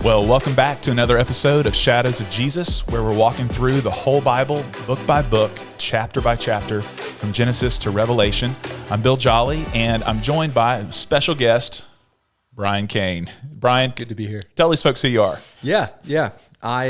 Well, welcome back to another episode of Shadows of Jesus, where we're walking through the whole Bible, book by book, chapter by chapter, from Genesis to Revelation. I'm Bill Jolley, and I'm joined by a special guest, Brian Kane. Brian, good to be here. Tell these folks who you are. Yeah. I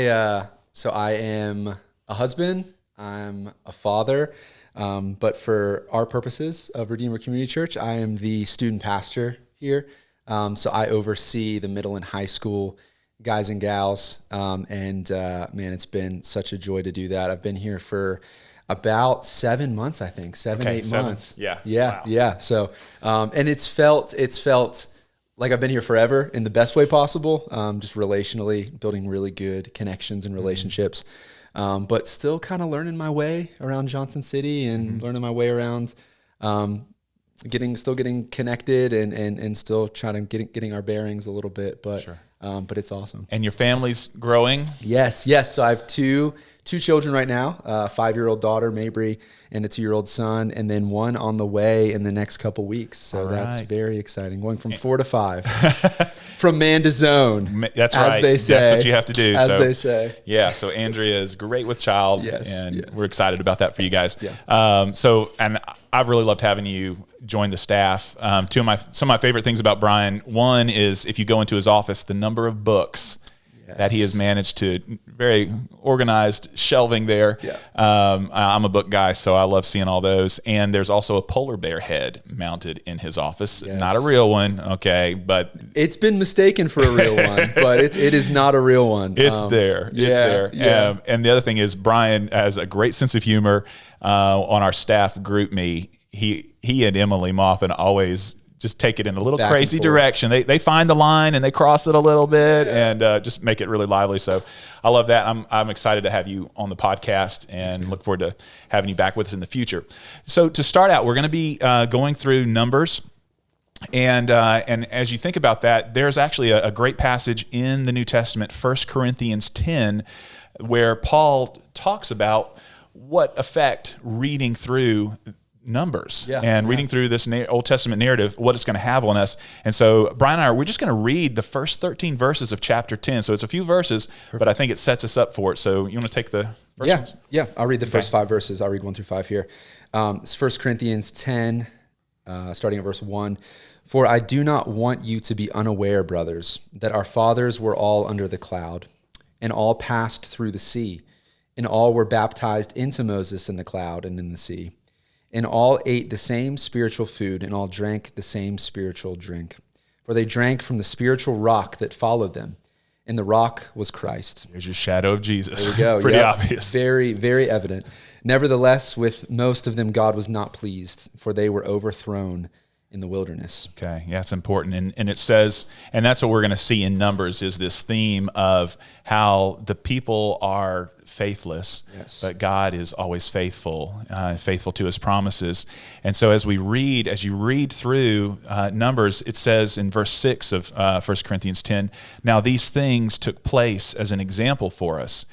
am a husband. I'm a father. But for our purposes of Redeemer Community Church, I am the student pastor here. So I oversee the middle and high school guys and gals. Man, it's been such a joy to do that. I've been here for about 7 months, I think, 8 months. Yeah. Yeah. Wow. Yeah. So, and it's felt like I've been here forever in the best way possible. Just relationally building really good connections and relationships. But still kind of learning my way around Johnson City and learning my way around, getting connected and still trying to getting our bearings a little bit, but Sure. But it's awesome. And your family's growing? Yes. So I have two children right now, a 5-year-old daughter, Mabry, and a 2-year-old son, and then one on the way in the next couple weeks. So that's very exciting. Going from 4 to 5, from man to zone. That's as right. They say, that's what you have to do. As they say. Yeah. So Andrea is great with child, and we're excited about that for you guys. Yeah. And I've really loved having you join the staff. Some of my favorite things about Brian. One is if you go into his office, the number of books that he has managed to, very organized shelving there. Yeah. I'm a book guy, so I love seeing all those. And there's also a polar bear head mounted in his office. Yes. Not a real one, okay, but it's been mistaken for a real one, but it is not a real one. It's there. It's there. Yeah. And the other thing is Brian has a great sense of humor. On our staff group me, he and Emily Maupin always just take it in a little Back crazy direction. They find the line and they cross it a little bit and just make it really lively. So I love that. I'm excited to have you on the podcast and look forward to having you back with us in the future. So to start out, we're going to be going through Numbers. And as you think about that, there's actually a great passage in the New Testament, 1 Corinthians 10, where Paul talks about what effect reading through Numbers and reading through this Old Testament narrative, what it's going to have on us. And so Brian and I, we're just going to read the first 13 verses of chapter 10. So it's a few verses, but I think it sets us up for it. So you want to take the first ones? Yeah. I'll read the first 5 verses. I'll read 1 through 5 here. It's 1 Corinthians 10, starting at verse 1. For I do not want you to be unaware, brothers, that our fathers were all under the cloud, and all passed through the sea, and all were baptized into Moses in the cloud and in the sea. And all ate the same spiritual food, and all drank the same spiritual drink. For they drank from the spiritual rock that followed them, and the rock was Christ. There's your shadow of Jesus. There we go. Pretty obvious. Very, very evident. Nevertheless, with most of them God was not pleased, for they were overthrown in the wilderness. Okay, yeah, it's important. And it says, and that's what we're going to see in Numbers, is this theme of how the people are faithless, but God is always faithful to his promises. And so as you read through Numbers, it says in verse 6 of 1 Corinthians 10, now these things took place as an example for us,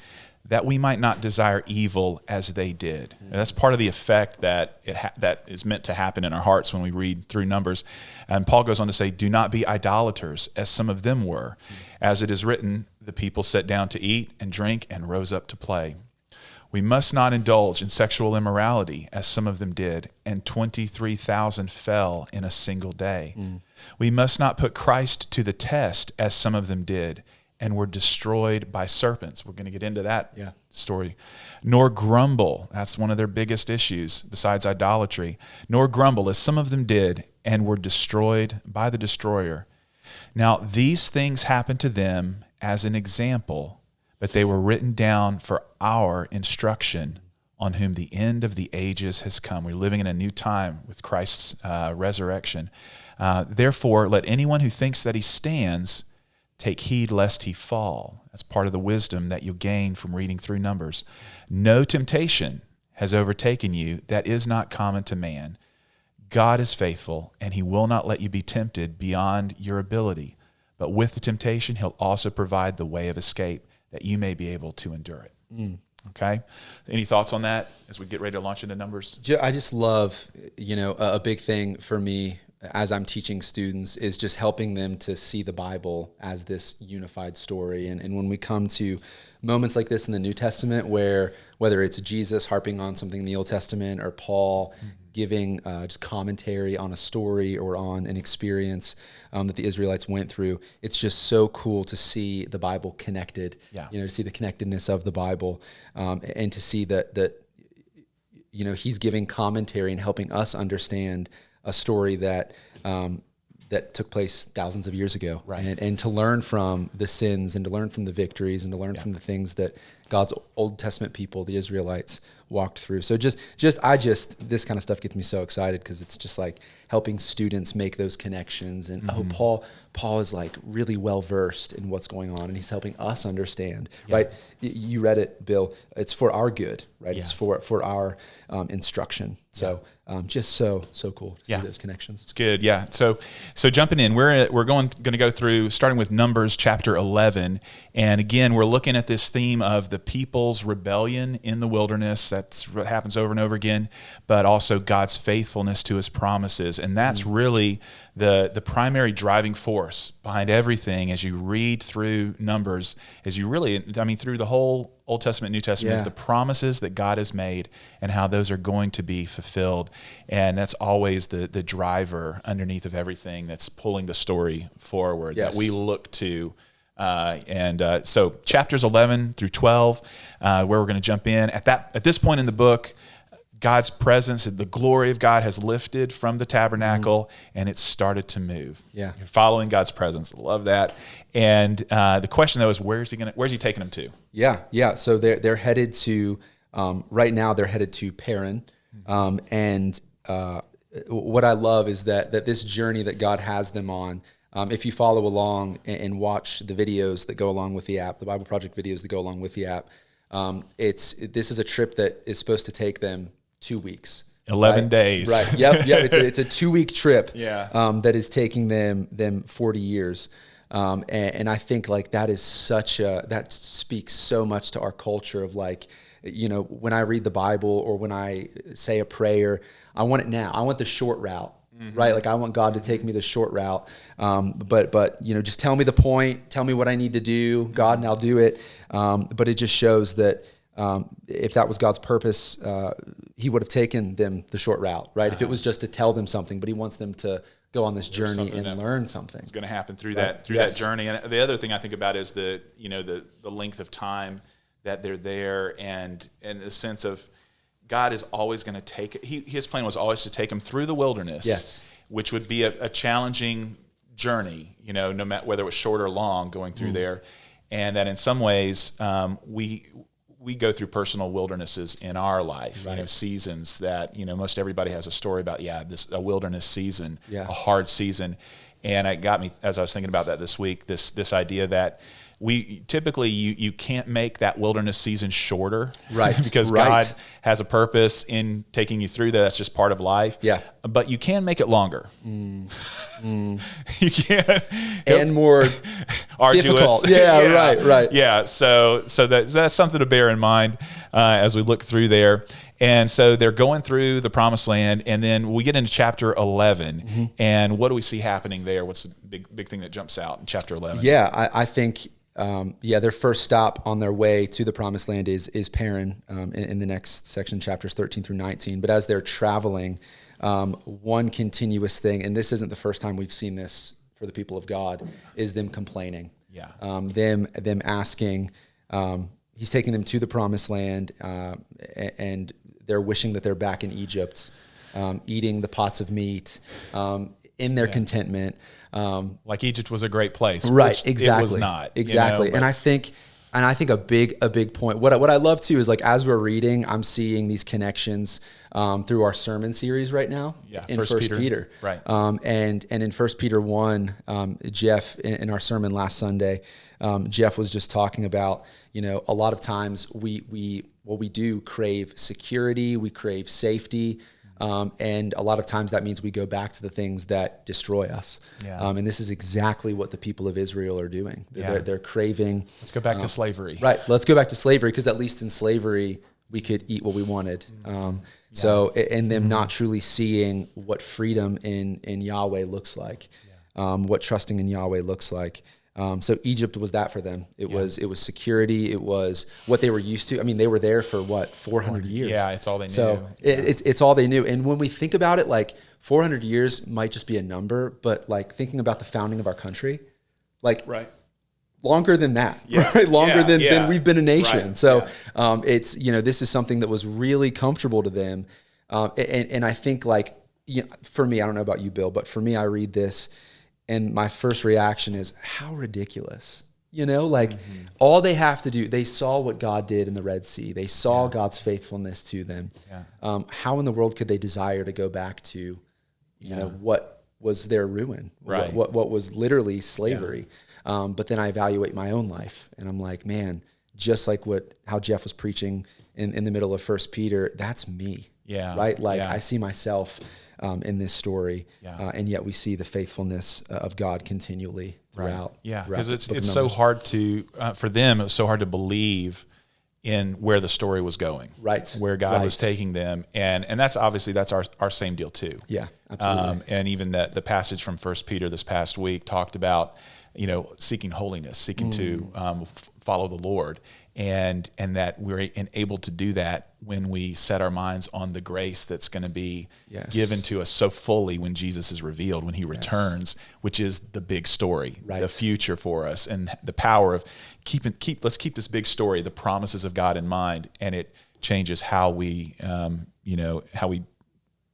that we might not desire evil as they did. And that's part of the effect that that is meant to happen in our hearts when we read through Numbers. And Paul goes on to say, do not be idolaters, as some of them were. As it is written, the people sat down to eat and drink and rose up to play. We must not indulge in sexual immorality, as some of them did, and 23,000 fell in a single day. We must not put Christ to the test, as some of them did, and were destroyed by serpents. We're going to get into that story. Nor grumble. That's one of their biggest issues besides idolatry. Nor grumble, as some of them did, and were destroyed by the destroyer. Now, these things happened to them as an example, but they were written down for our instruction, on whom the end of the ages has come. We're living in a new time with Christ's resurrection. Therefore, let anyone who thinks that he stands take heed lest he fall. That's part of the wisdom that you'll gain from reading through Numbers. No temptation has overtaken you that is not common to man. God is faithful, and he will not let you be tempted beyond your ability. But with the temptation, he'll also provide the way of escape, that you may be able to endure it. Okay? Any thoughts on that as we get ready to launch into Numbers? I just love, a big thing for me as I'm teaching students is just helping them to see the Bible as this unified story. And when we come to moments like this in the New Testament, where whether it's Jesus harping on something in the Old Testament or Paul giving just commentary on a story or on an experience that the Israelites went through, it's just so cool to see the Bible connected, to see the connectedness of the Bible, and to see that he's giving commentary and helping us understand a story that took place thousands of years ago, and to learn from the sins and to learn from the victories and to learn from the things that God's Old Testament people, the Israelites, walked through. So this kind of stuff gets me so excited, because it's just like helping students make those connections. And Paul is like really well versed in what's going on, and he's helping us understand. Right? You read it, Bill. It's for our good, right? It's for our instruction. So just so cool to see those connections. It's good. Yeah. So jumping in, we're going to go through starting with Numbers chapter 11, and again we're looking at this theme of the people's rebellion in the wilderness. That's what happens over and over again, but also God's faithfulness to His promises, and that's really the primary driving force behind everything as you read through Numbers, through the whole Old Testament, New Testament, is the promises that God has made and how those are going to be fulfilled. And that's always the driver underneath of everything that's pulling the story forward that we look to. So chapters 11 through 12, where we're going to jump in. At this point in the book, God's presence, the glory of God has lifted from the tabernacle, and it's started to move. Yeah. You're following God's presence. Love that. And the question though is, where's he taking them to? Yeah. So they're headed to right now. They're headed to Paran, and what I love is that this journey that God has them on. If you follow along and watch the videos that go along with the app, the Bible Project videos that go along with the app, this is a trip that is supposed to take them 2 weeks. 11 days. Right. Yep. It's a 2-week trip. Yeah. That is taking them 40 years. And I think like that speaks so much to our culture of like, when I read the Bible or when I say a prayer, I want it now. I want the short route. Right? Like I want God to take me the short route. But just tell me the point, tell me what I need to do, God, and I'll do it. But it just shows that if that was God's purpose, He would have taken them the short route, right? If it was just to tell them something, but He wants them to go on this journey and learn something. It's going to happen through that journey. And the other thing I think about is the length of time that they're there, and the sense of God is always going to take it. His plan was always to take them through the wilderness, which would be a challenging journey, no matter whether it was short or long going through there. And that in some ways, we go through personal wildernesses in our life, seasons that, most everybody has a story about, a wilderness season, a hard season. And it got me, as I was thinking about that this week, this idea that we typically, you can't make that wilderness season shorter, right? Because God has a purpose in taking you through that. That's just part of life. Yeah. But you can make it longer. You can, and more arduous. Difficult. Yeah. Right. Yeah. So that's something to bear in mind as we look through there. And so they're going through the Promised Land, and then we get into chapter 11. And what do we see happening there? What's the big thing that jumps out in chapter 11? Yeah, I think. Their first stop on their way to the Promised Land is Paran in the next section, chapters 13 through 19. But as they're traveling, one continuous thing, and this isn't the first time we've seen this for the people of God, is them complaining. Yeah. Them asking. He's taking them to the Promised Land, and they're wishing that they're back in Egypt, eating the pots of meat, in their contentment. Like Egypt was a great place, right? Which exactly. It was not exactly. And I think a big point. What I love too is like as we're reading, I'm seeing these connections through our sermon series right now. Yeah, in First Peter. Right. And in 1 Peter 1, Jeff in our sermon last Sunday, Jeff was just talking about a lot of times we do crave security, we crave safety. And a lot of times that means we go back to the things that destroy us. Yeah. And this is exactly what the people of Israel are doing. They're craving. Let's go back to slavery. Right. Let's go back to slavery, because at least in slavery we could eat what we wanted. So, and them not truly seeing what freedom in Yahweh looks like, what trusting in Yahweh looks like. So Egypt was that for them. It was security. It was what they were used to. I mean, they were there for 400 years. Yeah, it's all they knew. So it's all they knew. And when we think about it, like 400 years might just be a number, but like thinking about the founding of our country, like longer than that, right? Longer than we've been a nation. Right. So it's, this is something that was really comfortable to them. And I think like, for me, I don't know about you, Bill, but for me, I read this and my first reaction is how ridiculous, all they have to do, they saw what God did in the Red Sea. They saw God's faithfulness to them. Yeah. How in the world could they desire to go back to, what was their ruin, what was literally slavery? Yeah. But then I evaluate my own life and I'm like, man, just like how Jeff was preaching in the middle of 1 Peter, that's me. Yeah. Right. Like I see myself in this story, and yet we see the faithfulness of God continually throughout. Right. Yeah, because it's so hard to for them. It was so hard to believe in where the story was going, right? Where God was taking them, and that's our same deal too. Yeah, absolutely. And even the passage from 1 Peter this past week talked about seeking holiness, seeking to follow the Lord. And that we're able to do that when we set our minds on the grace that's going to be given to us so fully when Jesus is revealed, when he returns, which is the big story, the future for us, and the power of let's keep this big story, the promises of God in mind, and it changes how we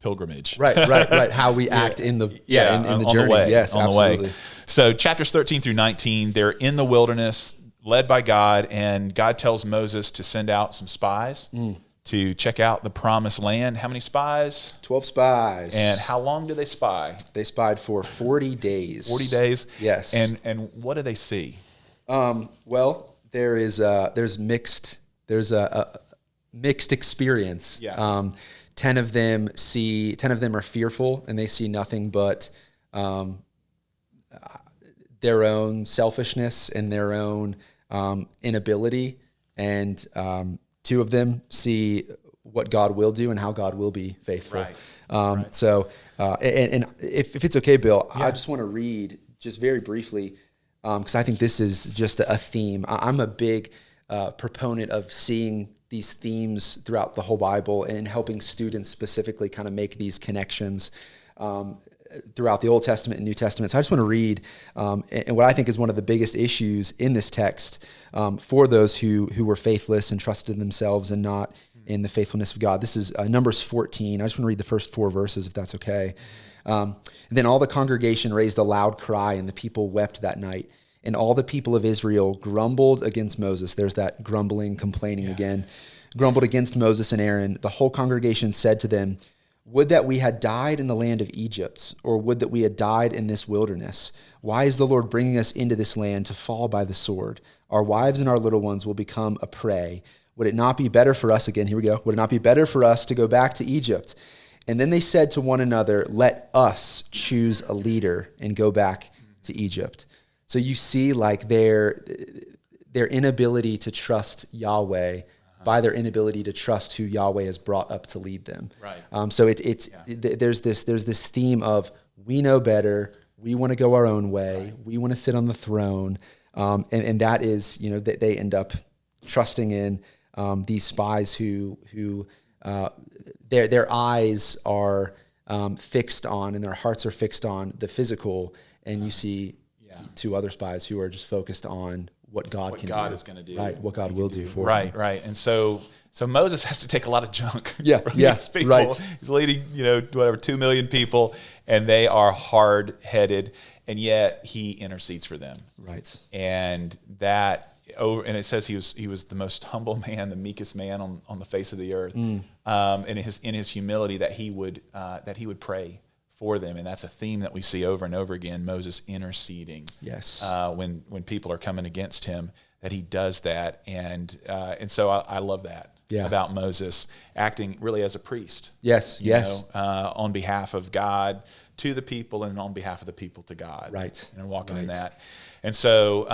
pilgrimage. Right. How we act in the in the journey. The way, yes, on absolutely. The way. So chapters 13 through 19, they're in the wilderness, led by God, and God tells Moses to send out some spies to check out the promised land. How many spies? 12 spies. And how long did they spy? They spied for 40 days. 40 days? Yes. And what do they see? Well, there's a mixed experience. Yeah. 10 of them are fearful, and they see nothing but their own selfishness and their own inability, and 2 of them see what God will do and how God will be faithful. Right. So, and if it's okay, Bill, I just want to read just very briefly, because I think this is just a theme. I'm a big proponent of seeing these themes throughout the whole Bible and helping students specifically kind of make these connections throughout the Old Testament and New Testament. So I just want to read, and what I think is one of the biggest issues in this text for those who were faithless and trusted in themselves and not in the faithfulness of God. This is Numbers 14. I just want to read the first 4 verses, if that's okay. Then all the congregation raised a loud cry, and the people wept that night. And all the people of Israel grumbled against Moses. There's that grumbling, complaining again. Grumbled against Moses and Aaron. The whole congregation said to them, "Would that we had died in the land of Egypt, or would that we had died in this wilderness. Why is the Lord bringing us into this land to fall by the sword? Our wives and our little ones will become a prey. Would it not be better for us," again, here we go, "would it not be better for us to go back to Egypt?" And then they said to one another, "Let us choose a leader and go back to Egypt." So you see like their inability to trust Yahweh by their inability to trust who Yahweh has brought up to lead them. Right. So there's this theme of we know better, we want to go our own way, we want to sit on the throne, and that is that they end up trusting in these spies who their eyes are fixed on and their hearts are fixed on the physical, and you see 2 other spies who are just focused on what God is going to do, right? What God will do for them. Right. And so Moses has to take a lot of junk. From these people. Right. He's leading, 2 million people, and they are hard-headed, and yet he intercedes for them. Right. And and it says he was the most humble man, the meekest man on the face of the earth. In his humility that he would pray for them, and that's a theme that we see over and over again. Moses interceding. Yes. When people are coming against him, that he does that, and so I love that about Moses acting really as a priest. Yes. On behalf of God to the people, and on behalf of the people to God. Right. And walking in that, and so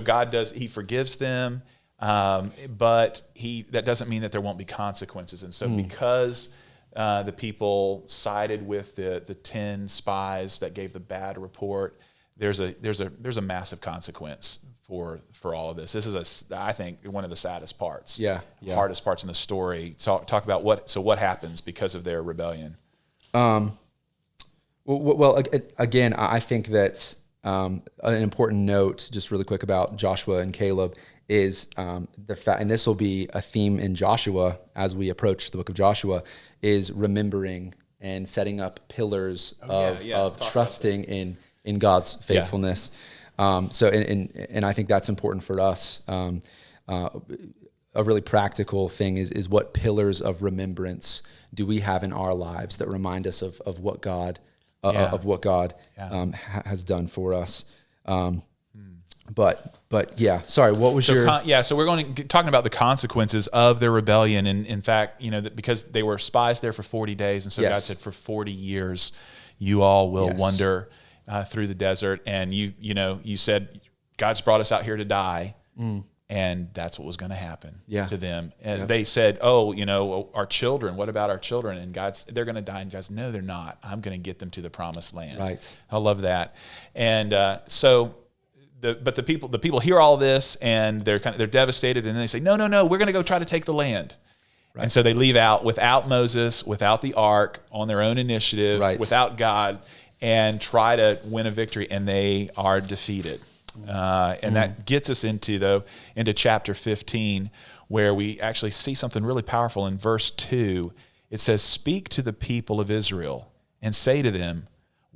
God he forgives them. But that doesn't mean that there won't be consequences. And so because the people sided with the 10 spies that gave the bad report, there's a massive consequence for all of this. This is I think one of the saddest parts, hardest parts in the story. Talk about what happens because of their rebellion. Well, again, I think that an important note, just really quick about Joshua and Caleb, is the fact, and this will be a theme in Joshua as we approach the book of Joshua, is remembering and setting up pillars of trusting in God's faithfulness. So I think that's important for us. A really practical thing is what pillars of remembrance do we have in our lives that remind us of what God has done for us. But yeah, sorry, what was so we're going to talking about the consequences of their rebellion. And in fact, because they were spies there for 40 days. And so God said, for 40 years, you all will wander through the desert. And you said, God's brought us out here to die. And that's what was going to happen to them. And they said, our children, what about our children? And they're going to die. And God said, no, they're not. I'm going to get them to the promised land. Right. I love that. And but the people hear all this and they're devastated, and then they say, no, we're going to go try to take the land. Right. And so they leave out without Moses, without the ark, on their own initiative, without God, and try to win a victory, and they are defeated. And that gets us into chapter 15, where we actually see something really powerful. In verse 2, it says, "Speak to the people of Israel and say to them,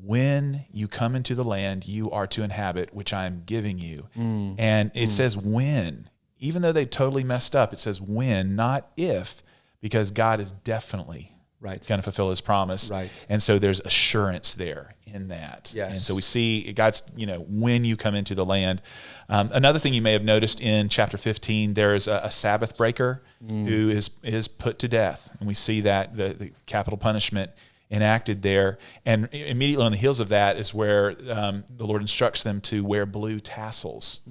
when you come into the land you are to inhabit, which I am giving you." And it says when. Even though they totally messed up, it says when, not if, because God is definitely going to fulfill his promise. Right. And so there's assurance there in that. Yes. And so we see God's, when you come into the land. Another thing you may have noticed in chapter 15, there's a Sabbath breaker who is put to death. And we see that the capital punishment enacted there. And immediately on the heels of that is where the Lord instructs them to wear blue tassels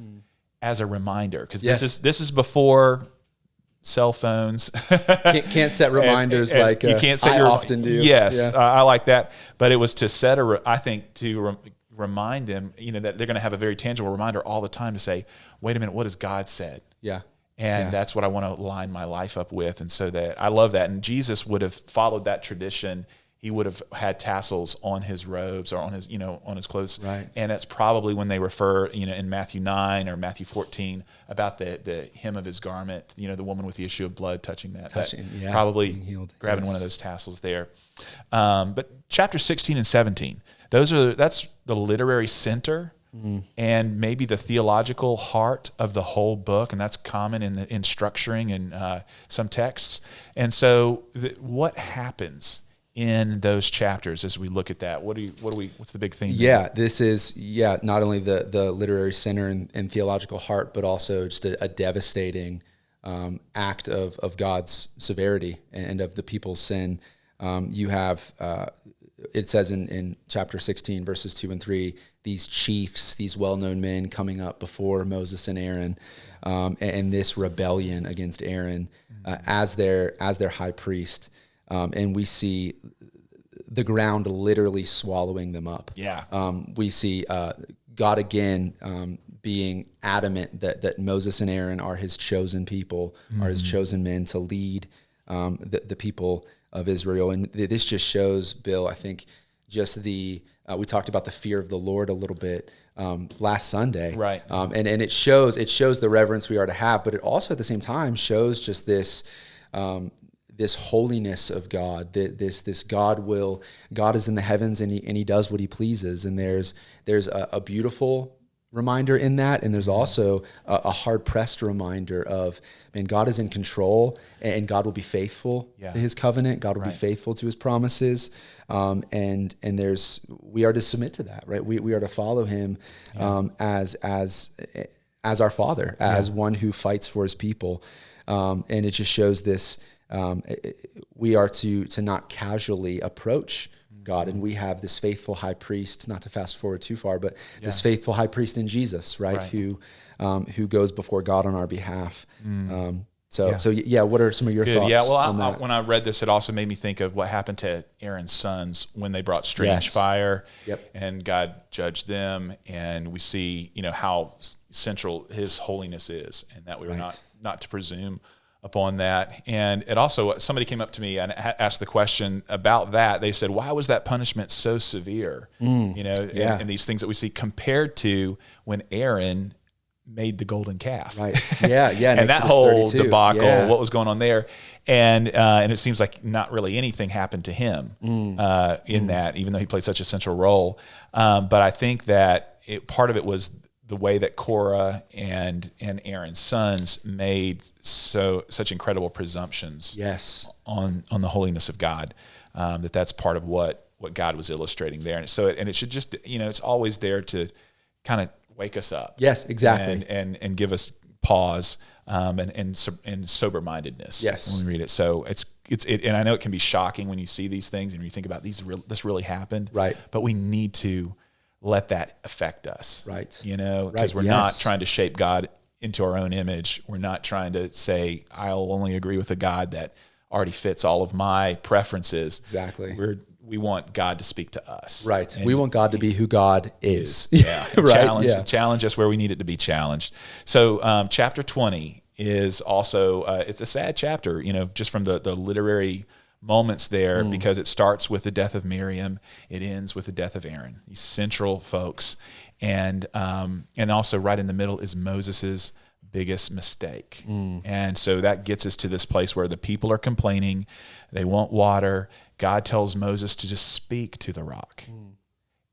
as a reminder. Because this is before cell phones. can't set reminders and like you can't set I often do. Yes, I like that. But it was to set to remind them, that they're going to have a very tangible reminder all the time to say, wait a minute, what has God said? Yeah. And that's what I want to line my life up with. And so that I love that. And Jesus would have followed that tradition. He would have had tassels on his robes or on his, on his clothes. Right. And that's probably when they refer, in Matthew 9 or Matthew 14 about the hem of his garment, the woman with the issue of blood touching that. Probably grabbing one of those tassels there. But chapter 16 and 17, that's the literary center and maybe the theological heart of the whole book. And that's common in structuring and some texts. And so what happens in those chapters as we look at that? What's the big theme? This is not only the literary center and theological heart, but also just a devastating act of God's severity and of the people's sin. You have it says in chapter 16 verses 2 and 3, these chiefs, these well-known men coming up before Moses and Aaron, and this rebellion against Aaron as their high priest. And we see the ground literally swallowing them up. We see God again being adamant that Moses and Aaron are his chosen people, are his chosen men to lead the people of Israel. And this just shows, Bill, I think, just we talked about the fear of the Lord a little bit last Sunday. Right. And it shows the reverence we are to have, but it also at the same time shows just this holiness of God, this God is in the heavens and he does what he pleases. And there's a beautiful reminder in that. And there's also a hard pressed reminder of, man, God is in control and God will be faithful to his covenant. God will be faithful to his promises. And we are to submit to that, right? We are to follow him as our Father, as one who fights for his people. And it just shows this, we are to not casually approach God, and we have this faithful high priest, not to fast forward too far, but this faithful high priest in Jesus, right? Who goes before God on our behalf. So what are some of your thoughts on that? When I read this, it also made me think of what happened to Aaron's sons when they brought strange fire, and God judged them, and we see, how central His holiness is, and that we were not to presume upon that. And it also, somebody came up to me and asked the question about that. They said, why was that punishment so severe? And these things that we see compared to when Aaron made the golden calf. Right. Yeah. And that whole debacle, what was going on there. And it seems like not really anything happened to him in that, even though he played such a central role. But I think that part of it was the way that Korah and Aaron's sons made such incredible presumptions on the holiness of God, that's part of what God was illustrating there. And so it should just, it's always there to kind of wake us up. Yes, exactly. And give us pause and sober-mindedness when we read it. So it's and I know it can be shocking when you see these things and you think about this really happened. Right. But we need to let that affect us. Right. Because we're not trying to shape God into our own image. We're not trying to say, I'll only agree with a God that already fits all of my preferences. Exactly. We want God to speak to us. Right. We want God to be who God is. Right. Challenge us where we need it to be challenged. So chapter 20 is also, it's a sad chapter, just from the literary moments there, because it starts with the death of Miriam. It ends with the death of Aaron, these central folks. And also right in the middle is Moses's biggest mistake. And so that gets us to this place where the people are complaining. They want water. God tells Moses to just speak to the rock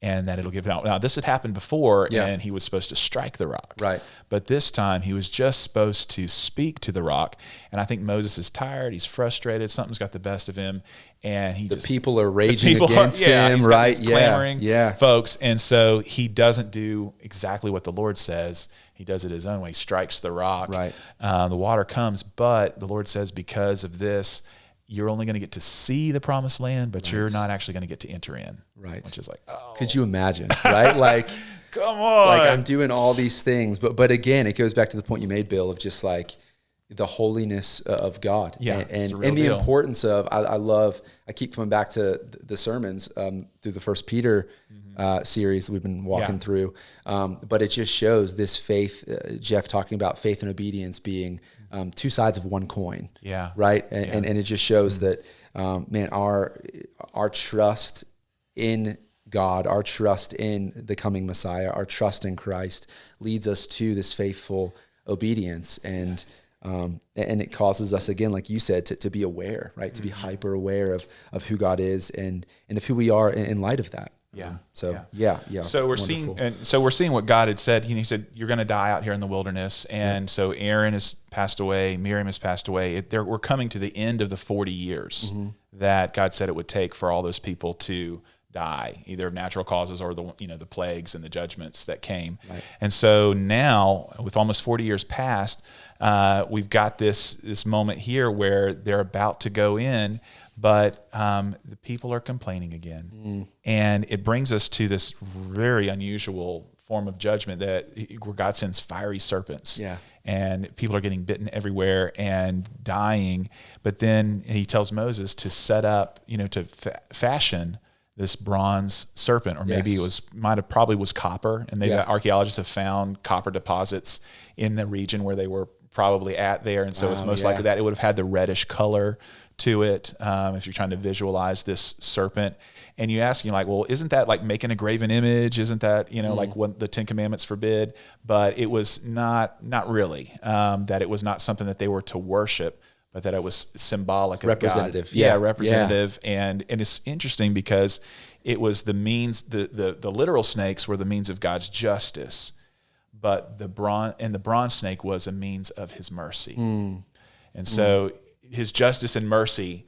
and that it'll give it out. Now, this had happened before, and he was supposed to strike the rock. Right. But this time he was just supposed to speak to the rock. And I think Moses is tired. He's frustrated. Something's got the best of him. And the people are raging against him, right? Clamoring, folks. And so he doesn't do exactly what the Lord says. He does it his own way. He strikes the rock. Right. The water comes, but the Lord says, because of this, you're only going to get to see the promised land, but you're not actually going to get to enter in. Right. Which is like, could you imagine, right? Like, come on. Like, I'm doing all these things. But again, it goes back to the point you made, Bill, of just like the holiness of God. Yeah. And the importance of, I keep coming back to the sermons through the First Peter series that we've been walking through. But it just shows this faith, Jeff talking about faith and obedience being two sides of one coin. Yeah. Right. And it just shows that, man, our trust in God, our trust in the coming Messiah, our trust in Christ leads us to this faithful obedience. And it causes us, again, like you said, to be aware, right? To be hyper aware of who God is and of who we are in light of that. So we're seeing what God had said. He said, you're going to die out here in the wilderness. And so Aaron has passed away. Miriam has passed away. We're coming to the end of the 40 years that God said it would take for all those people to die, either of natural causes or the plagues and the judgments that came. Right. And so now, with almost 40 years past, we've got this moment here where they're about to go in, but the people are complaining again. And it brings us to this very unusual form of judgment where God sends fiery serpents. Yeah. And people are getting bitten everywhere and dying. But then he tells Moses to set up, to fashion this bronze serpent, or maybe it probably was copper. And archaeologists have found copper deposits in the region where they were probably at there. And so it's most likely that it would have had the reddish color to it, if you're trying to visualize this serpent. And you ask, well, isn't that like making a graven image? Isn't that, like what the 10 Commandments forbid? But it was not really, that it was not something that they were to worship, but that it was symbolic of representative. God. Representative. Yeah. And it's interesting because it was the means, the literal snakes were the means of God's justice, but the bronze snake was a means of his mercy. And so his justice and mercy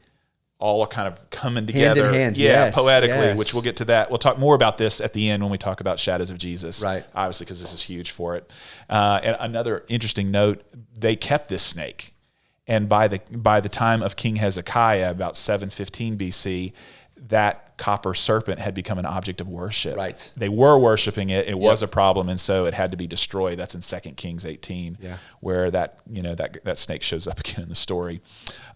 all are kind of coming together. Hand in hand. Poetically, which we'll get to that. We'll talk more about this at the end when we talk about Shadows of Jesus. Right. Obviously, because this is huge for it. And another interesting note, they kept this snake. And by the time of King Hezekiah, about 715 BC, that copper serpent had become an object of worship. Right. They were worshiping it. It was a problem, and so it had to be destroyed. That's in 2 Kings 18, where that snake shows up again in the story.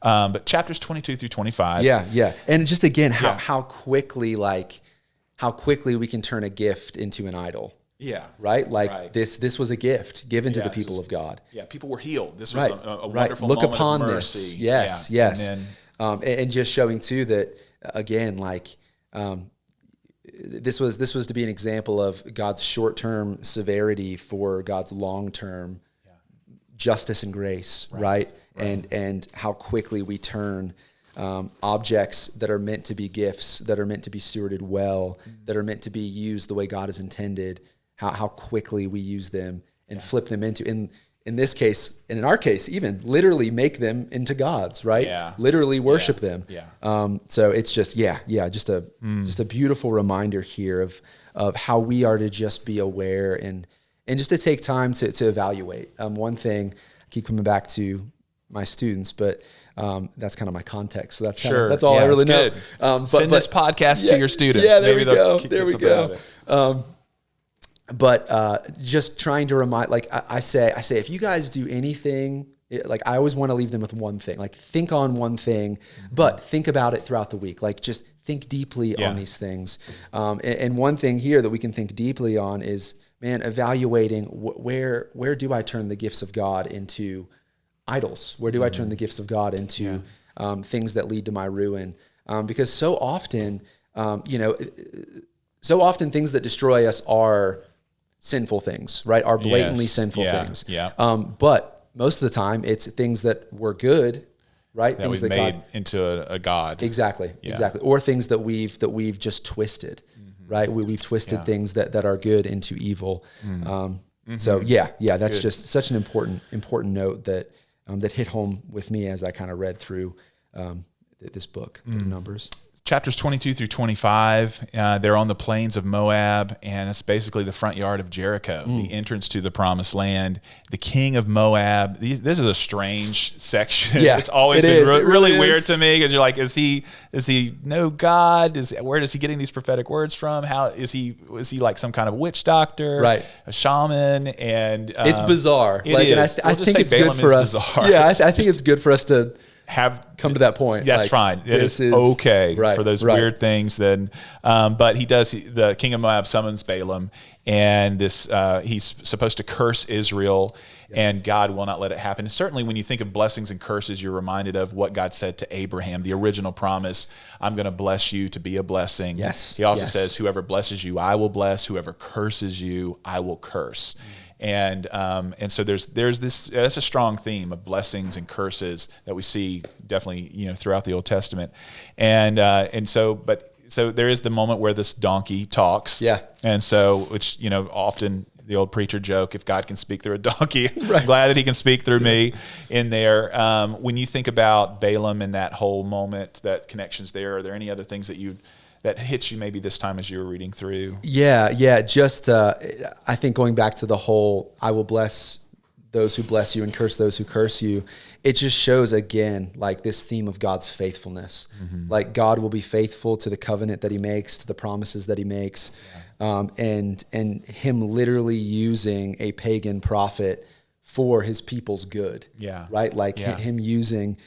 But chapters 22 through 25. Yeah. And just again, how quickly we can turn a gift into an idol. Yeah. Right? This was a gift given to the people of God. Yeah, people were healed. This was a wonderful Look moment upon of mercy. This. Yes. And just showing too that, again, this was to be an example of God's short-term severity for God's long-term justice and grace, right? And how quickly we turn objects that are meant to be gifts, that are meant to be stewarded well, that are meant to be used the way God has intended, how quickly we use them and flip them into, in this case, and in our case, even literally make them into gods, right? Yeah. Literally worship them. Yeah. So it's just, just a beautiful reminder here of how we are to just be aware and just to take time to evaluate. One thing, I keep coming back to my students, but that's kind of my context. So that's all I really know. Send this podcast to your students. Yeah, there we go. There we go. But just trying to remind, I say, if you guys do anything, I always want to leave them with one thing. Think on one thing, but think about it throughout the week. Just think deeply on these things. And one thing here that we can think deeply on is, evaluating where do I turn the gifts of God into idols? Where do I turn the gifts of God into things that lead to my ruin? Because so often things that destroy us are sinful things, right? Are blatantly sinful things. Yeah. But most of the time, it's things that were good, right? That things we've made into a god. Exactly. Or things that we've just twisted, right? We've twisted things that are good into evil. So that's just such an important note that hit home with me as I kind of read through this book, Numbers. Chapters 22 through 25, they're on the plains of Moab, and it's basically the front yard of Jericho, the entrance to the promised land. The king of Moab, this is a strange section. Yeah, it's always been really weird to me, because you're like, is he no God? Where is he getting these prophetic words from? How is he like some kind of witch doctor, right? A shaman? And it's bizarre. It is. And I think it's good for us. Bizarre. Yeah, I think it's good for us to have come to that point. That's fine. It is okay for those weird things. Then, but the king of Moab summons Balaam, and he's supposed to curse Israel, and God will not let it happen. And certainly, when you think of blessings and curses, you're reminded of what God said to Abraham, the original promise: "I'm going to bless you to be a blessing." Yes. He also says, "Whoever blesses you, I will bless. Whoever curses you, I will curse." And so there's this, that's a strong theme of blessings and curses that we see definitely, throughout the Old Testament. And so there is the moment where this donkey talks. Yeah. And so, which, often the old preacher joke, if God can speak through a donkey, I'm glad that he can speak through me in there. When you think about Balaam and that whole moment, that connections there, are there any other things that hits you maybe this time as you were reading through? Yeah. Just, I think going back to the whole, I will bless those who bless you and curse those who curse you. It just shows again, this theme of God's faithfulness. God will be faithful to the covenant that he makes, to the promises that he makes. And him literally using a pagan prophet for his people's good. Yeah. Right. Him using,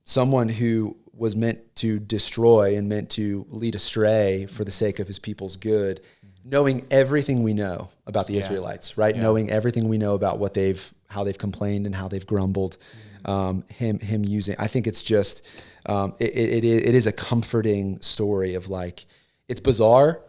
someone who was meant to destroy and meant to lead astray for the sake of his people's good, knowing everything we know about the Israelites, right? Yeah. Knowing everything we know about how they've complained and how they've grumbled, him using, I think it's just, it is a comforting story of it's bizarre.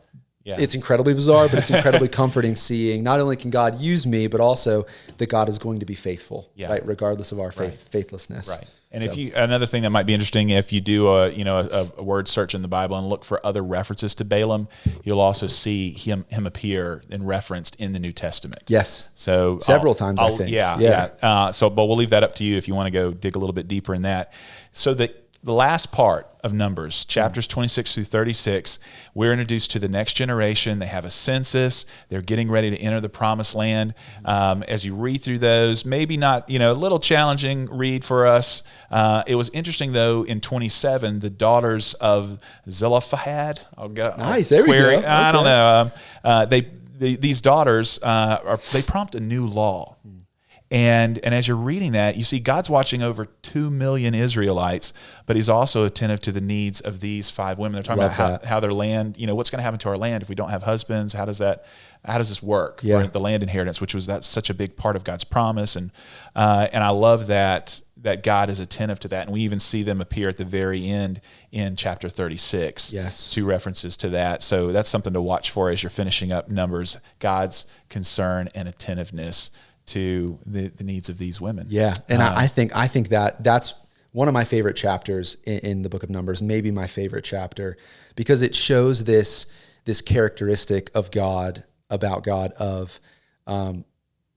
Yeah. It's incredibly bizarre, but it's incredibly comforting seeing not only can God use me, but also that God is going to be faithful, right? Regardless of our faithlessness. Right. And another thing that might be interesting, if you do a word search in the Bible and look for other references to Balaam, you'll also see him appear and referenced in the New Testament. Yes. So several times, I think. Yeah. But we'll leave that up to you if you want to go dig a little bit deeper in that. So the last part of Numbers, chapters 26 through 36, we're introduced to the next generation. They have a census. They're getting ready to enter the promised land. As you read through those, maybe not, a little challenging read for us. It was interesting, though, in 27, the daughters of Zelophehad. Nice, there we go. Okay. I don't know. These daughters, they prompt a new law. And as you're reading that, you see God's watching over 2 million Israelites, but he's also attentive to the needs of these 5 women. They're talking about how their land, what's going to happen to our land if we don't have husbands? How does this work for the land inheritance, that's such a big part of God's promise. And I love that God is attentive to that. And we even see them appear at the very end in chapter 36. Yes. 2 references to that. So that's something to watch for as you're finishing up Numbers, God's concern and attentiveness to the needs of these women. Yeah. And I think that's one of my favorite chapters in the book of Numbers, maybe my favorite chapter, because it shows this characteristic of God, about God, of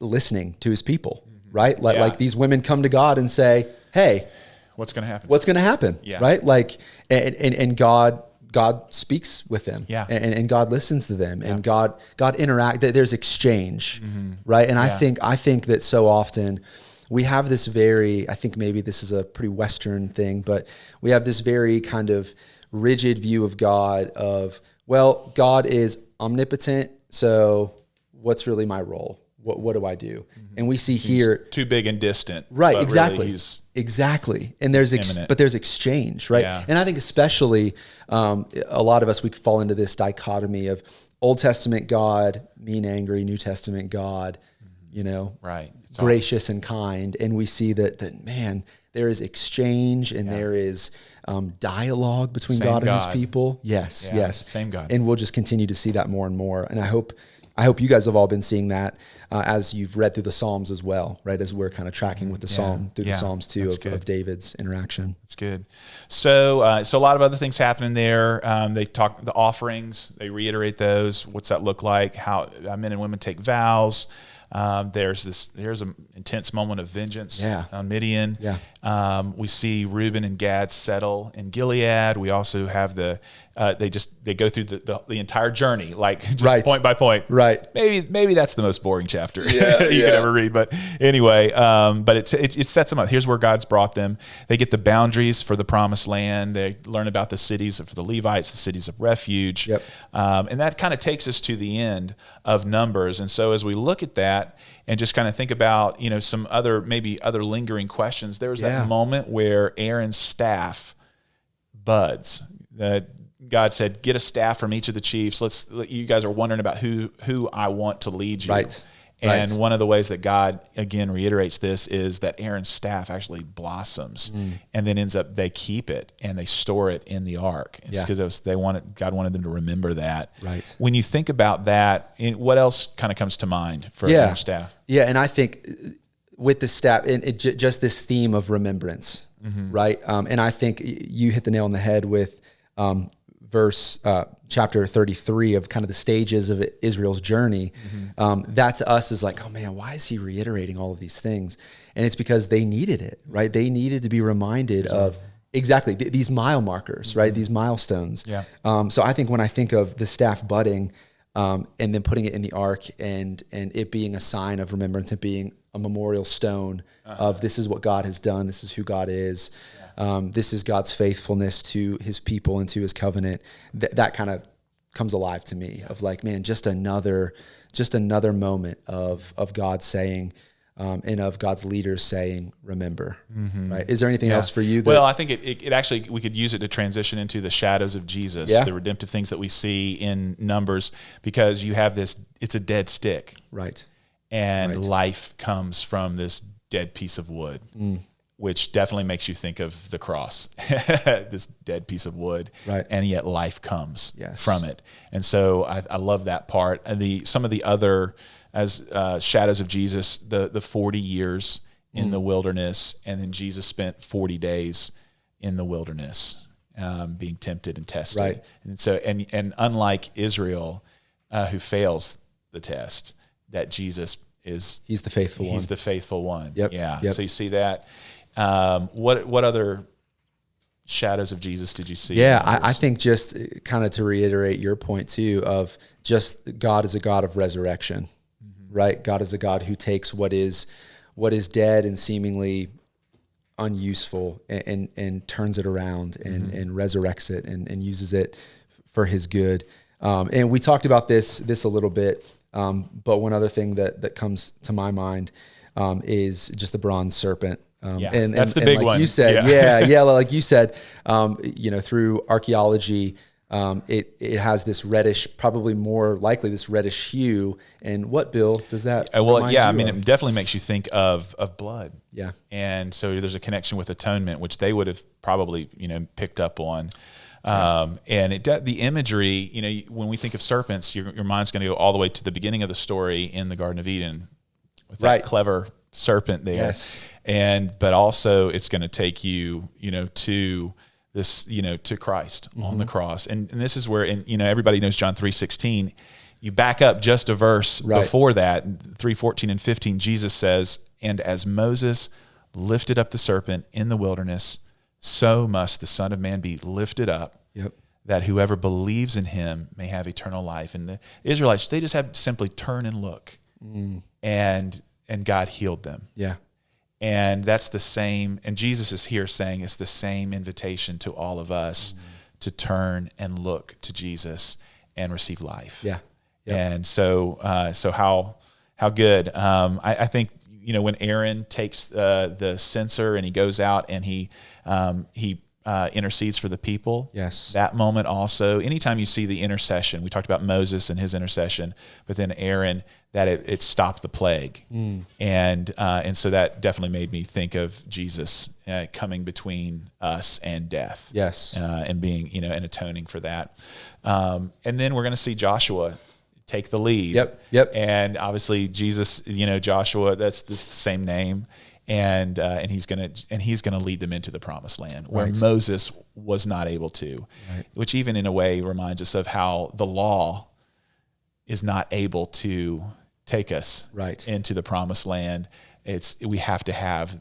listening to his people, right? Like these women come to God and say, hey, what's going to happen? What's going to happen? Yeah. Right? Like, and God speaks with them, and God listens to them, and God interact. There's exchange, right? And I think that so often we have this I think maybe this is a pretty Western thing, but we have this very kind of rigid view of God of, well, God is omnipotent, so what's really my role? What do I do? And we see here too big and distant, right? Exactly, really exactly. And there's exchange, right? Yeah. And I think especially a lot of us, we fall into this dichotomy of Old Testament God, mean, angry, New Testament God, right, gracious and kind. And we see that man, there is exchange and there is dialogue between God and his people. Yes, yes, same God. And we'll just continue to see that more and more. And I hope you guys have all been seeing that as you've read through the Psalms as well, right? As we're kind of tracking with the Psalm through the Psalms too of David's interaction. That's good. So a lot of other things happening there. They talk the offerings. They reiterate those. What's that look like? How men and women take vows. There's an intense moment of vengeance on Midian. Yeah. We see Reuben and Gad settle in Gilead. We also have they go through the entire journey, like just point by point. Right. Maybe that's the most boring chapter you could ever read. But anyway, but it sets them up. Here's where God's brought them. They get the boundaries for the promised land. They learn about the cities for the Levites, the cities of refuge. Yep. And that kind of takes us to the end of Numbers. And so as we look at that and just kind of think about, some other lingering questions, there was that moment where Aaron's staff buds. God said, get a staff from each of the chiefs. You guys are wondering about who I want to lead you. Right. And one of the ways that God, again, reiterates this is that Aaron's staff actually blossoms and then they keep it and they store it in the ark. It's because God wanted them to remember that. Right. When you think about that, what else kind of comes to mind for Aaron's staff? Yeah, and I think with the staff, just this theme of remembrance, right? And I think you hit the nail on the head with chapter 33 of kind of the stages of Israel's journey. That to us is like, oh man, why is he reiterating all of these things? And it's because they needed it, right? They needed to be reminded of exactly these mile markers, right? These milestones. Yeah. So I think when I think of the staff budding and then putting it in the ark and it being a sign of remembrance, and being a memorial stone of this is what God has done, this is who God is. This is God's faithfulness to his people and to his covenant. That kind of comes alive to me of like, man, just another moment of God saying, and of God's leaders saying, remember, right? Is there anything else for you? Well, I think it actually, we could use it to transition into the shadows of Jesus, the redemptive things that we see in Numbers, because you have it's a dead stick. Right. And life comes from this dead piece of wood. Which definitely makes you think of the cross, this dead piece of wood, right? And yet life comes from it. And so I love that part. And some of the other shadows of Jesus, the 40 years in the wilderness, and then Jesus spent 40 days in the wilderness, being tempted and tested. Right. And so, and unlike Israel, who fails the test, that Jesus he's the faithful one. He's the faithful one. Yep. Yeah. Yep. So you see that. What other shadows of Jesus did you see? Yeah, I think just kind of to reiterate your point too of just God is a God of resurrection, right? God is a God who takes what is dead and seemingly unuseful and turns it around and resurrects it and uses it for his good. And we talked about this a little bit, but one other thing that comes to my mind is just the bronze serpent. And that's the big like one. You said, like you said, through archaeology, it has this reddish, probably more likely this reddish hue. And what, Bill, does that? It definitely makes you think of blood. Yeah. And so there's a connection with atonement, which they would have probably, picked up on. And the imagery, when we think of serpents, your mind's going to go all the way to the beginning of the story in the Garden of Eden with that clever serpent there. Yes. But also it's going to take you, to this, to Christ on the cross. And this is where, everybody knows John 3:16. You back up just a verse before that, 3:14 and 15, Jesus says, "And as Moses lifted up the serpent in the wilderness, so must the Son of Man be lifted up, that whoever believes in him may have eternal life." And the Israelites, they just had to simply turn and look, and God healed them. Yeah. And that's the same, and Jesus is here saying it's the same invitation to all of us to turn and look to Jesus and receive life. Yeah. And so how good. I think, when Aaron takes the censer and he goes out and he intercedes for the people. Yes. That moment also, anytime you see the intercession, we talked about Moses and his intercession, but then Aaron, that it stopped the plague. And so that definitely made me think of Jesus coming between us and death. Yes. And being, and atoning for that. And then we're going to see Joshua take the lead. Yep. And obviously Jesus, Joshua, that's the same name. And he's gonna lead them into the promised land where Moses was not able to, which even in a way reminds us of how the law is not able to take us into the promised land. We have to have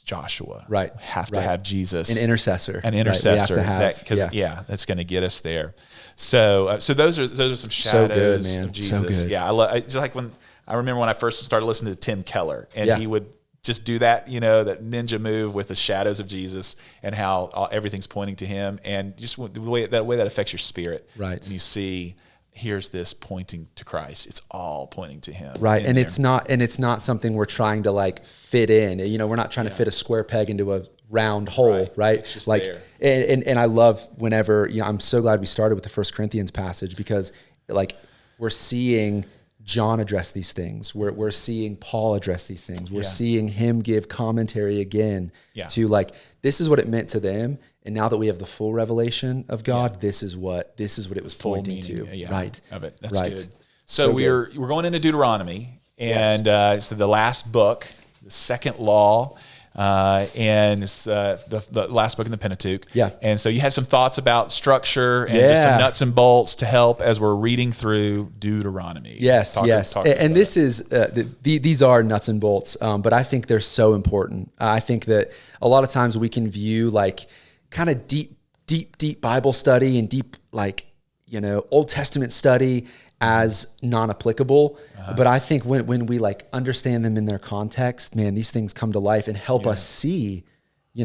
Joshua, we have to have Jesus, an intercessor, we have to have, that's going to get us there. So those are some shadows of Jesus. So good. Yeah, it's like I remember when I first started listening to Tim Keller, and he would just do that, that ninja move with the shadows of Jesus and how everything's pointing to him, and just the way that affects your spirit. Right. And you see, here's this pointing to Christ. It's all pointing to him. Right. And it's not something we're trying to fit in. We're not trying to fit a square peg into a round hole, right? It's just there. And I love whenever, I'm so glad we started with the 1 Corinthians passage, because we're seeing John address these things. We're seeing Paul address these things. We're seeing him give commentary again to this is what it meant to them. And now that we have the full revelation of God, this is what it was pointing to. Right. Of it. That's good. So we're going into Deuteronomy, and so the last book, the second law, and it's the last book in the Pentateuch. Yeah. And so you had some thoughts about structure and just some nuts and bolts to help as we're reading through Deuteronomy. Yes. And this is these are nuts and bolts, but I think they're so important. I think that a lot of times we can view kind of deep Bible study and deep Old Testament study as non-applicable. But I think when we understand them in their context, man, these things come to life and help us see, they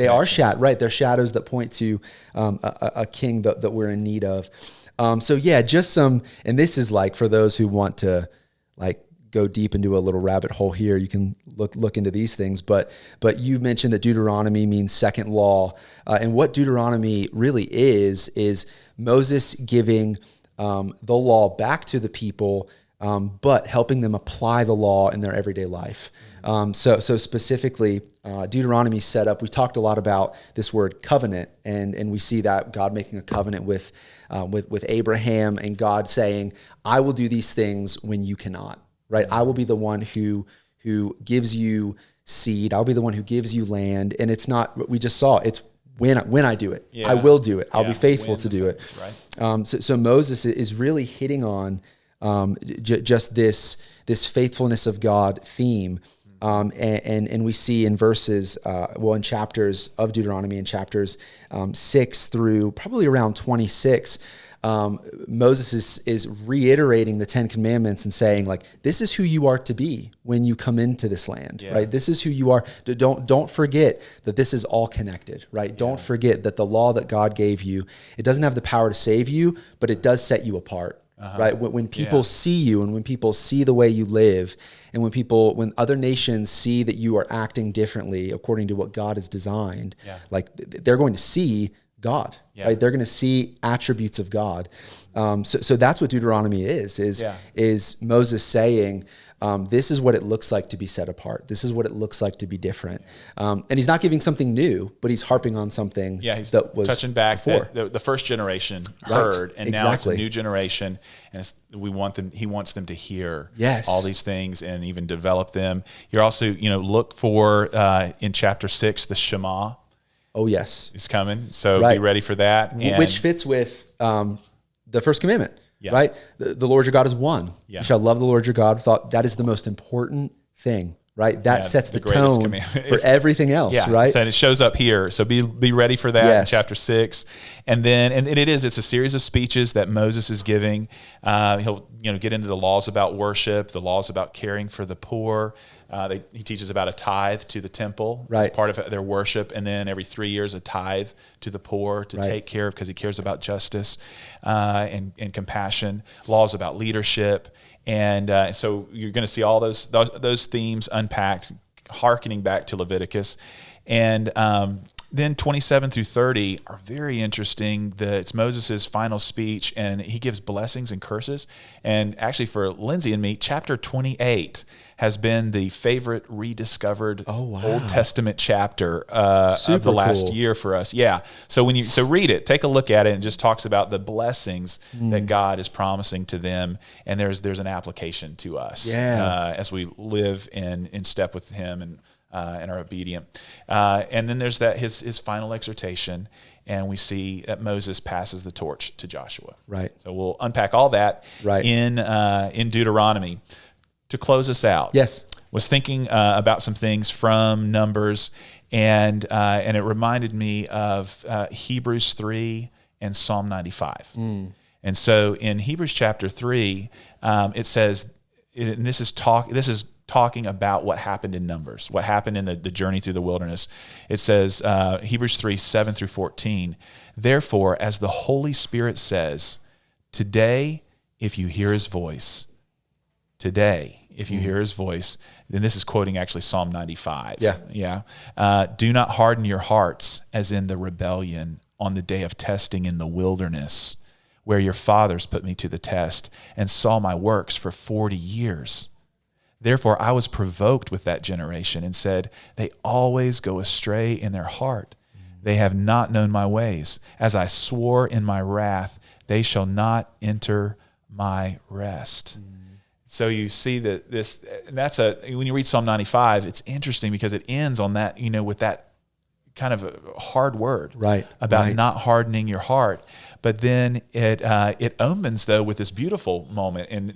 are they're shadows that point to a king that we're in need of. Just some, and this is for those who want to go deep into a little rabbit hole here, you can look into these things. But you mentioned that Deuteronomy means second law, and what Deuteronomy really is Moses giving the law back to the people, but helping them apply the law in their everyday life. So specifically, Deuteronomy set up. We talked a lot about this word covenant, and we see that God making a covenant with Abraham, and God saying, "I will do these things when you cannot." Right? I will be the one who gives you seed. I'll be the one who gives you land. And it's not what we just saw. It's when I do it. I will do it. I'll be faithful to do it. Right. So Moses is really hitting on just this faithfulness of God theme. And we see in verses, in chapters of Deuteronomy, in chapters 6 through probably around 26, Moses is reiterating the 10 Commandments and saying, like, this is who you are to be when you come into this land, right? This is who you are. Don't forget that this is all connected, right? Don't forget that the law that God gave you, it doesn't have the power to save you, but it does set you apart. Right. When people see you and when people see the way you live and when other nations see that you are acting differently according to what God has designed, like they're going to see God, right? They're going to see attributes of God. So that's what Deuteronomy is Moses saying, this is what it looks like to be set apart. This is what it looks like to be different. And he's not giving something new, but he's harping on something that was touching back before. The first generation heard, and now it's a new generation, and he wants them to hear all these things and even develop them. You're also, look for in chapter 6, the Shema. Oh, yes. It's coming, so be ready for that. Which fits with the first commandment. Right? The Lord your God is one. You shall love the Lord your God. That is the most important thing, right? That sets the tone for everything else, right? So, and it shows up here. So be ready for that in chapter 6. And then, it's a series of speeches that Moses is giving. He'll, get into the laws about worship, the laws about caring for the poor. He teaches about a tithe to the temple as part of their worship, and then every 3 years a tithe to the poor to take care of, because he cares about justice and compassion. Laws about leadership, and so you're going to see all those themes unpacked, hearkening back to Leviticus, and then 27 through 30 are very interesting. It's Moses' final speech, and he gives blessings and curses. And actually, for Lindsay and me, chapter 28 has been the favorite rediscovered Old Testament chapter of the last year for us. Yeah. So read it, take a look at it, and it just talks about the blessings that God is promising to them, and there's an application to us as we live in step with Him and are obedient. And then there's his final exhortation, and we see that Moses passes the torch to Joshua. Right. So we'll unpack all that in Deuteronomy. To close us out, was thinking about some things from Numbers, and it reminded me of Hebrews 3 and Psalm 95. And so in Hebrews chapter 3, it says, and this is talking about what happened in Numbers, what happened in the journey through the wilderness. It says, Hebrews 3, 7 through 14, therefore, as the Holy Spirit says, today, if you hear His voice, then this is quoting actually Psalm 95. Do not harden your hearts as in the rebellion on the day of testing in the wilderness, where your fathers put me to the test and saw my works for 40 years. Therefore I was provoked with that generation and said, they always go astray in their heart. They have not known my ways. As I swore in my wrath, they shall not enter my rest. So you see that when you read Psalm 95, it's interesting because it ends on that, with that kind of a hard word about not hardening your heart. But then it opens though with this beautiful moment, and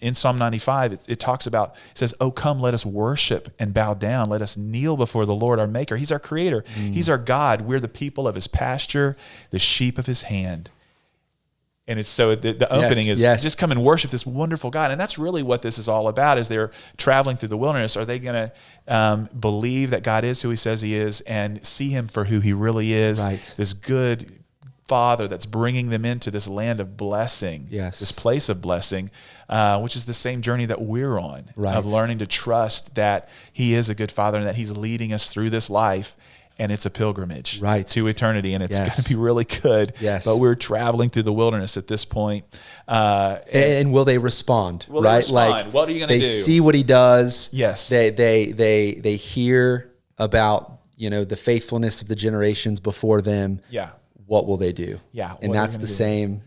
in Psalm 95 it talks about, it says, "Oh come, let us worship and bow down, let us kneel before the Lord our Maker." He's our Creator, He's our God. We're the people of His pasture, the sheep of His hand. And it's so the opening is just come and worship this wonderful God. And that's really what this is all about. As they're traveling through the wilderness, are they going to believe that God is who He says He is and see Him for who He really is? This good Father that's bringing them into this land of blessing, this place of blessing, which is the same journey that we're on, of learning to trust that He is a good Father and that He's leading us through this life. And it's a pilgrimage to eternity, and it's going to be really good. But we're traveling through the wilderness at this point. And will they respond? Will they respond? Like, what are you going to do? They see what He does. Yes. They hear about the faithfulness of the generations before them. What will they do? And that's the same.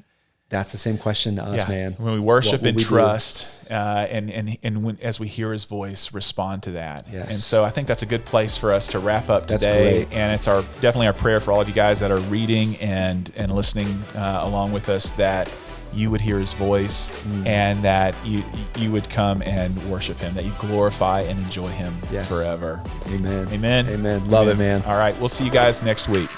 That's the same question to us, man. When we worship and trust, and when, as we hear His voice, respond to that. And so I think that's a good place for us to wrap up today. And it's definitely our prayer for all of you guys that are reading and listening along with us, that you would hear his voice, and that you would come and worship him, that you glorify and enjoy him forever. Amen. Amen. Amen. Love it, man. All right. We'll see you guys next week.